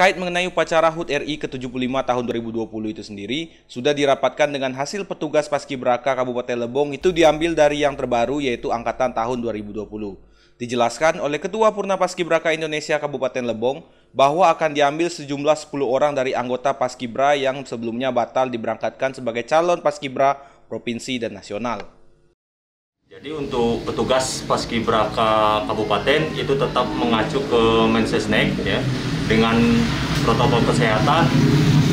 terkait mengenai upacara HUT RI ke-75 tahun 2020 itu sendiri, sudah dirapatkan dengan hasil petugas Paskibraka Kabupaten Lebong itu diambil dari yang terbaru yaitu angkatan tahun 2020. Dijelaskan oleh Ketua Purna Paskibraka Indonesia Kabupaten Lebong bahwa akan diambil sejumlah 10 orang dari anggota Paskibra yang sebelumnya batal diberangkatkan sebagai calon Paskibra Provinsi dan Nasional. Jadi untuk petugas Paskibraka Kabupaten itu tetap mengacu ke Mensesnek ya, dengan protokol kesehatan,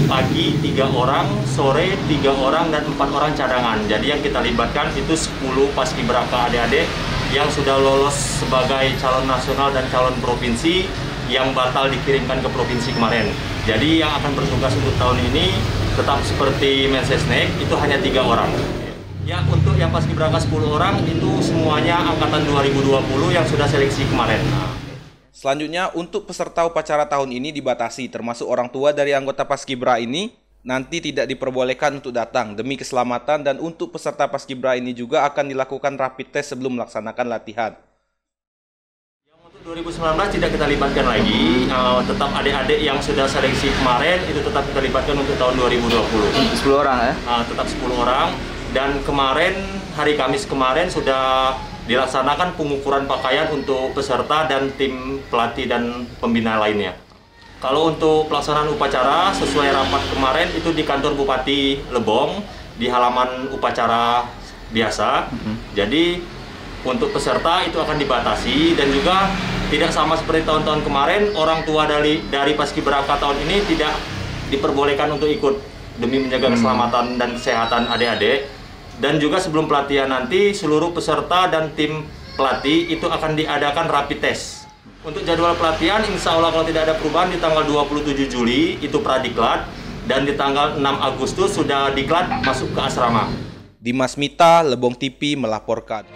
pagi 3 orang, sore 3 orang, dan 4 orang cadangan. Jadi yang kita libatkan itu 10 Paskibraka adik-adik yang sudah lolos sebagai calon nasional dan calon provinsi yang batal dikirimkan ke provinsi kemarin. Jadi yang akan bertugas untuk tahun ini tetap seperti Mensesnek, itu hanya 3 orang. Ya, untuk yang Paskibraka 10 orang itu semuanya angkatan 2020 yang sudah seleksi kemarin. Selanjutnya, untuk peserta upacara tahun ini dibatasi, termasuk orang tua dari anggota Paskibra ini nanti tidak diperbolehkan untuk datang demi keselamatan, dan untuk peserta Paskibra ini juga akan dilakukan rapid test sebelum melaksanakan latihan. Yang untuk 2019 tidak kita libatkan lagi, tetap adik-adik yang sudah seleksi kemarin itu tetap kita libatkan untuk tahun 2020. 10 orang ya? Tetap 10 orang. Dan kemarin, hari Kamis kemarin sudah dilaksanakan pengukuran pakaian untuk peserta dan tim pelatih dan pembina lainnya. Kalau untuk pelaksanaan upacara, sesuai rapat kemarin itu di kantor Bupati Lebong, di halaman upacara biasa. Jadi untuk peserta itu akan dibatasi, dan juga tidak sama seperti tahun-tahun kemarin, orang tua dari Paskibraka tahun ini tidak diperbolehkan untuk ikut demi menjaga keselamatan dan kesehatan adik-adik. Dan juga sebelum pelatihan nanti, seluruh peserta dan tim pelatih itu akan diadakan rapid test. Untuk jadwal pelatihan, insya Allah kalau tidak ada perubahan, di tanggal 27 Juli itu pradiklat, dan di tanggal 6 Agustus sudah diklat masuk ke asrama. Dimas Mita, Lebong TV melaporkan.